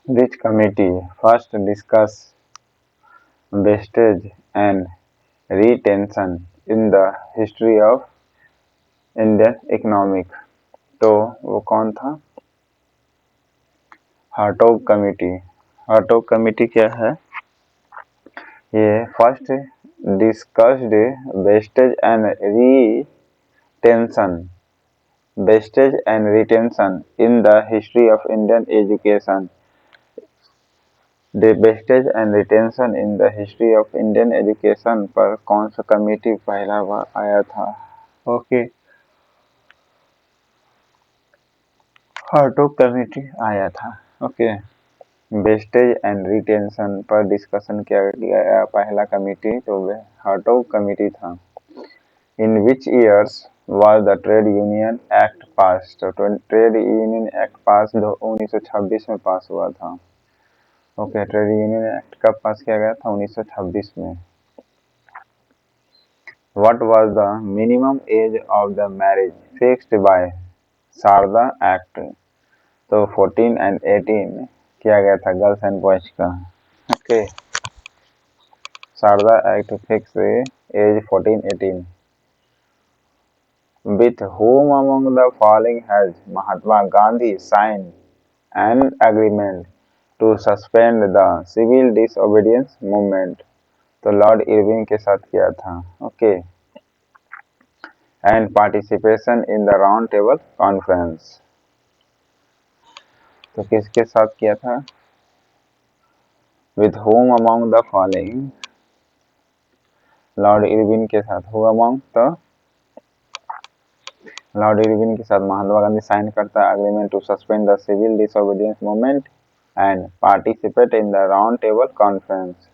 Which committee first discussed wastage and retention in the history of Indian economic? तो वो कौन था? Hartog committee. Hartog committee क्या है? ये first discussed wastage and retention in the history of Indian education. Wastage and retention in the history of Indian education पर कौन सा कमेटी पहला बार आया था? ओके, हार्टोग कमेटी आया था। ओके, वेस्टेज एंड रिटेंशन पर डिस्कशन किया गया पहला कमेटी तो हार्टोग कमेटी था। In which years was the trade union act pass? तो ट्रेड यूनियन एक्ट पास 1926 में पास हुआ था। ओके, ट्रेड यूनियन एक्ट कब पास किया गया था? 1926 में। What was the minimum age of the marriage fixed by Sharda act? तो 14 and 18 किया गया था गर्ल्स एंड बॉयज का। Okay, Sharda act fix age 14-18। With whom among the following has Mahatma Gandhi signed an agreement to suspend the civil disobedience movement? तो Lord Irwin के साथ किया था। Okay, and participation in the round table conference. तो किसके साथ किया था? With whom among the following, Lord Irwin के साथ। Who among? तो लॉर्ड इरविन के साथ महात्मा गांधी साइन करता है agreement to suspend the civil disobedience movement and participate in the round table conference.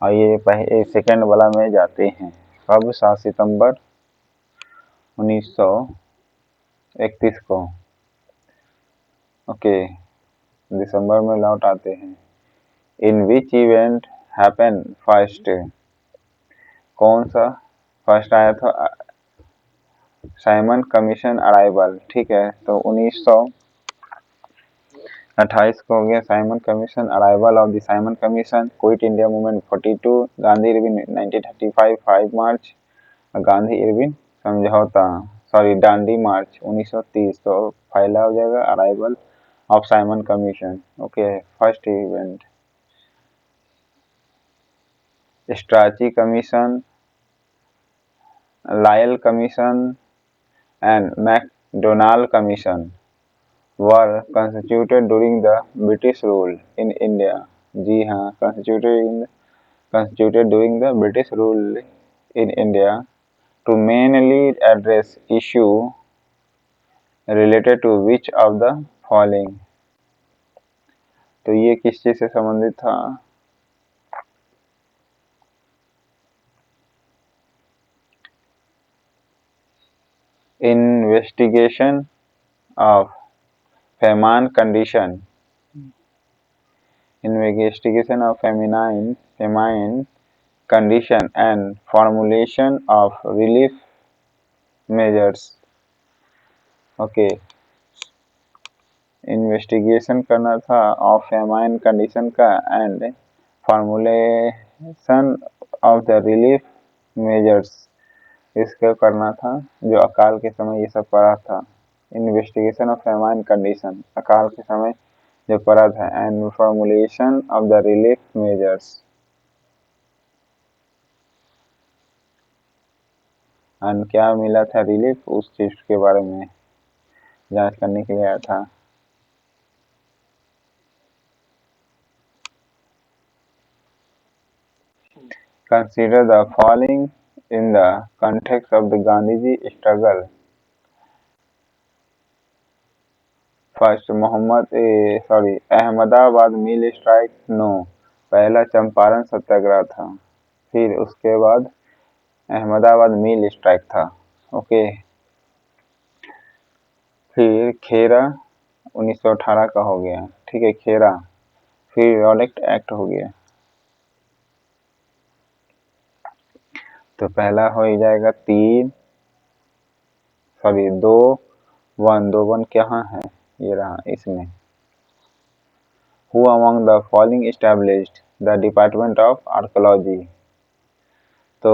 और ये सेकेंड वाला में जाते हैं कब? 7 सितंबर 1931 को। ओके, दिसंबर में लौट आते हैं। In which event happen first? कौन सा फर्स्ट आया था? Simon commission arrival. ठीक है, तो 1928 को हो गया Simon commission, arrival of the Simon commission. Quit India movement 42, Gandhi Irwin 1935 5 March, Gandhi Irwin समझौता दांडी मार्च 1930। तो पहला हो जाएगा arrival of Simon commission. Okay, first event. Strachey commission, Lyall commission and MacDonald Commission were constituted during the British rule in India. जी हाँ, constituted during the British rule in India to mainly address issue related to which of the following? तो ये किस चीज से संबंधित था? Investigation of famine condition, investigation of famine condition and formulation of relief measures. Okay, investigation करना था of famine condition का and formulation of the relief measures, इसका करना था जो अकाल के समय ये सब पड़ा था। इन्वेस्टिगेशन ऑफ फेमाइन कंडीशन, अकाल के समय जो पड़ा था, and formulation of the relief measures, and क्या मिला था रिलीफ, उस चीज के बारे में जांच करने के लिए आया था। Consider the following in the context of the Gandhiji struggle. First Ahmedabad mill strike, no, पहला चंपारण सत्याग्रह था। फिर उसके बाद अहमदाबाद मिल स्ट्राइक था। ओके, फिर खेरा 1918 का हो गया। ठीक है, खेरा। फिर रॉलेट एक्ट हो गया। तो पहला हो जाएगा 2-1 क्या है? ये रहा इसमें Who among the following established the Department of Archaeology? तो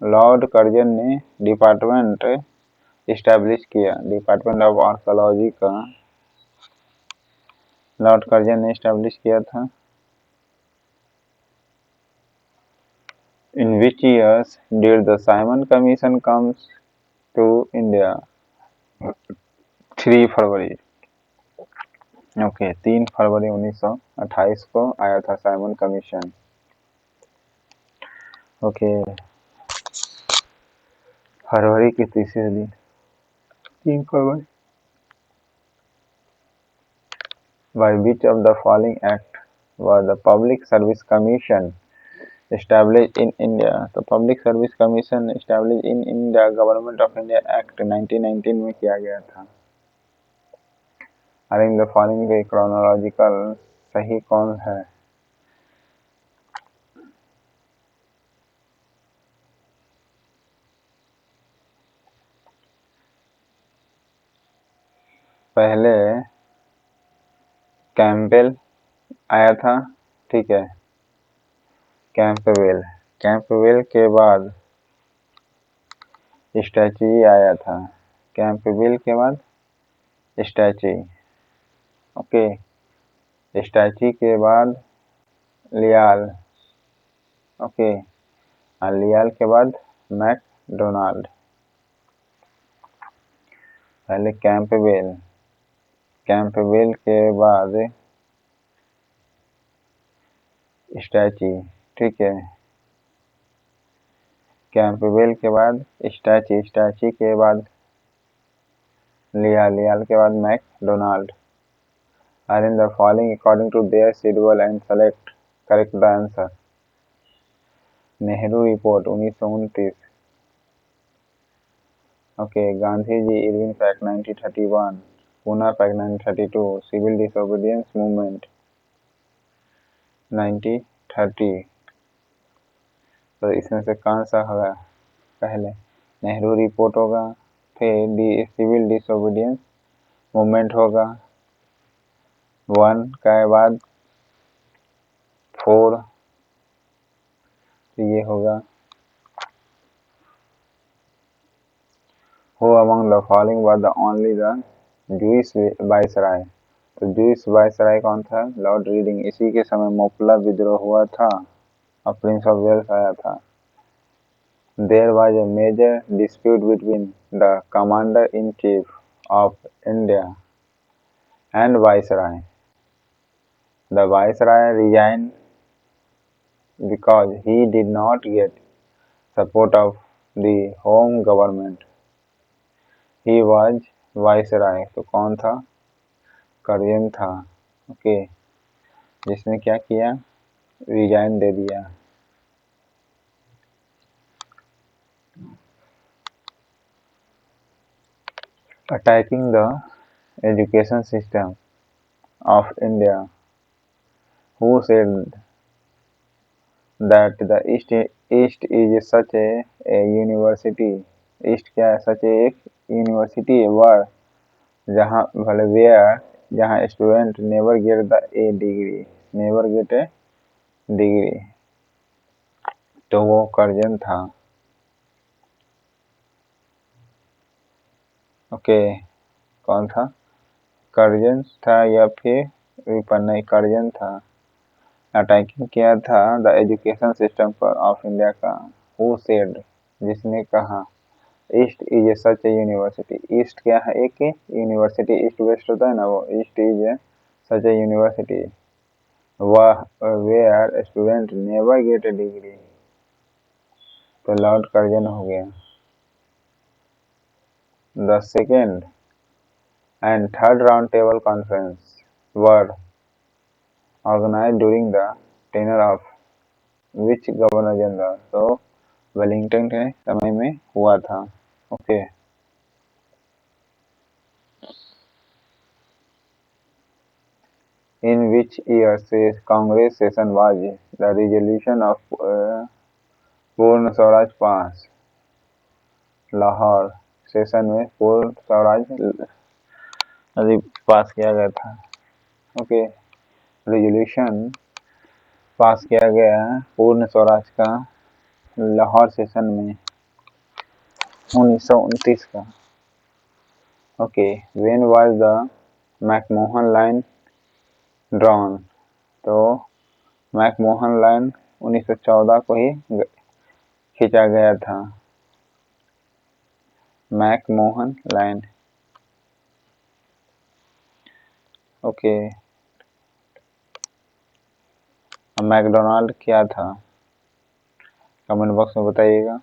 लॉर्ड कर्जन ने डिपार्टमेंट इस्टेब्लिश किया, डिपार्टमेंट ऑफ आर्कोलॉजी का लॉर्ड कर्जन ने इस्टेब्लिश किया था। In which years did the Simon Commission comes to India? 3 February. Okay 3 फरवरी 1928 को आया था साइमन कमीशन। ओके फरवरी की तीसरे दिन 3 फरवरी। By which of the following act was the Public Service Commission established in India? तो public service commission established in India government of India act 1919 में किया गया था। अरेंज द फॉलोइंग के क्रोनोलॉजिकल सही कौन है? पहले कैंपबेल आया था, ठीक है, कैंपबेल के बाद स्टैची आया था, कैंपबेल के बाद स्टैची। ओके स्टैची के बाद लियाल। ओके लियाल के बाद मैकडोनाल्ड। पहले कैंपबेल के बाद स्टैची, ठीक है, कैंपबेल के बाद स्टैची के बाद लियाल के बाद MacDonald. Arrange the following according to their schedule and select correct the answer. Nehru report 1929। Okay Gandhi ji Irwin pact 1931, Poona pact 1932, civil disobedience movement 1930। तो इसमें से कौन सा होगा? पहले नेहरू रिपोर्ट होगा, फिर सिविल डिसोबीडियंस मूवमेंट होगा 1 के बाद 4, तो ये होगा Who among the following was the only the Jewish viceroy? तो जूइश वायसराय कौन था? Lord reading. इसी के समय मोपला विद्रोह हुआ था और प्रिंस ऑफ वेल्स आया था। There was a major dispute between the commander in chief of India and viceroy. The viceroy resigned because he did not get support of the home government. He was viceroy। तो कौन था? Curzon था। Okay जिसने क्या किया? Resign दे दिया। Attacking the education system of India. Who said that the East is such a university? East क्या है? Such a एक यूनिवर्सिटी है where जहाँ भले where जहाँ student never get the a degree, never get a degree। तो वो Curzon था। ओके कौन था? कर्जन था या फिर नहीं कर्जन था। अटैकिंग किया था द एजुकेशन सिस्टम पर ऑफ इंडिया का। हु सेड जिसने कहा east is a such a university. East क्या है? एक यूनिवर्सिटी। ईस्ट वेस्ट होता है ना, वो east is a such a university वह where student never get a degree. तो लॉर्ड कर्जन हो गया। The second and third round table conference were organized during the tenure of which governor general? तो Willingdon के समय में हुआ था। ओके इन विच ईयर से Congress session was the resolution of पूर्ण स्वराज पास? लाहौर सेशन में पूर्ण स्वराज पास किया गया था। ओके रेजोल्यूशन पास किया गया पूर्ण स्वराज का लाहौर सेशन में 1929 का। Okay, when was the McMahon line drawn? तो मैकमोहन लाइन 1914 को ही खींचा गया था। McMahon line. ओके, मैकडोनाल्ड क्या था? कमेंट बॉक्स में बताइएगा।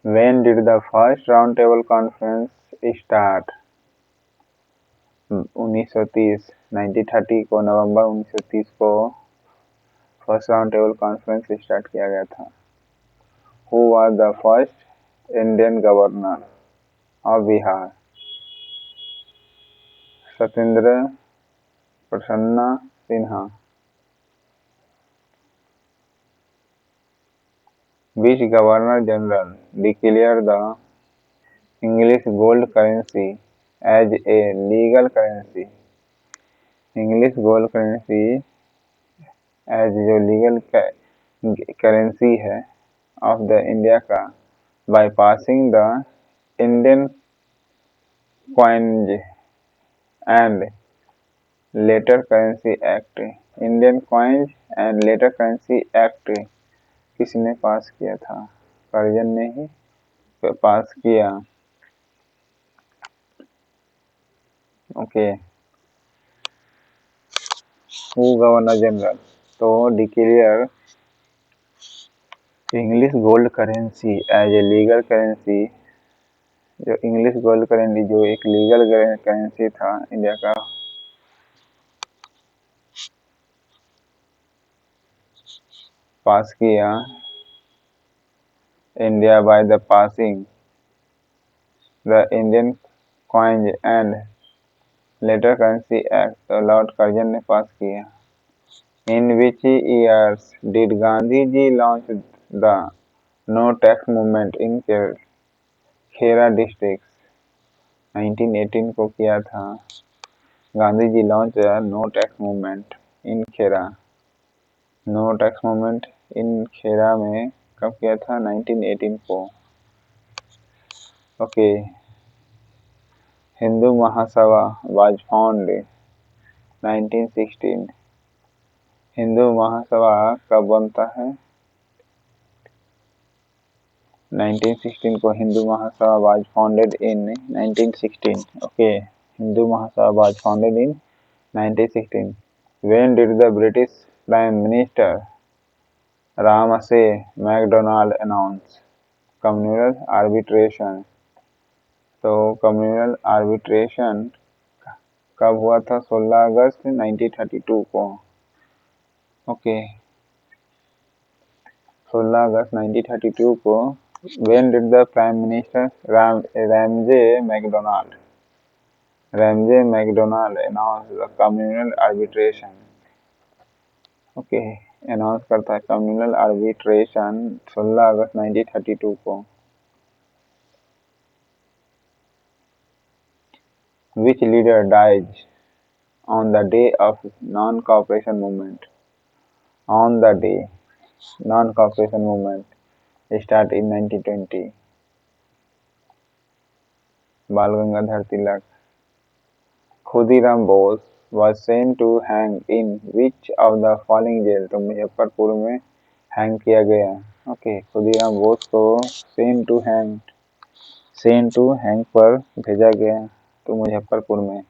When did the first round table conference start? 1930। 1930 को, नवंबर 1930 को first round table conference start किया गया था। Who was the first Indian governor of Bihar? Satyendra Prasanna Sinha. Which governor general declared the English gold currency as a legal currency? English gold currency as जो legal currency है of the India का, by passing the Indian coinage and letter currency act. Indian coinage and letter currency act किसने pass किया था? Curzon ने ही pass किया। Okay, who governor general? तो declare English gold currency as a legal currency, जो English gold currency जो एक लीगल करेंसी था इंडिया का, पास किया India by the passing the Indian coinage and letter currency act. तो lord Curzon ने pass किया। In which years did Gandhi ji launch the no tax movement in Kheda district? 1918 को किया था Gandhi ji launch no tax movement in Kheda. No tax movement in Kheda में कब किया था? 1918 को। Okay, Hindu Mahasabha was found 1916। Hindu Mahasabha कब बनता है? 1916 को Hindu Mahasabha was founded in 1916। Okay, Hindu Mahasabha was founded in 1916। When did the British Prime Minister Ramsay MacDonald announce communal arbitration? तो कम्युनल आर्बिट्रेशन कब हुआ था? 16 अगस्त 1932 को। ओके, 16 अगस्त 1932 को। When did the Prime Minister Ramsay MacDonald announce the communal arbitration? Okay, announce करता है communal arbitration 16 अगस्त 1932 को। Which leader dies on the day of non-cooperation movement? On the day non-cooperation movement start in 1920. बाल Gangadhar Tilak. Khudiram Bose was sent to hang in which of the following jail? तो मुजफ्फरपुर में hang किया गया। Okay, Khudiram Bose को Saint to hang पर भेजा गया तो मुजफ्फरपुर में।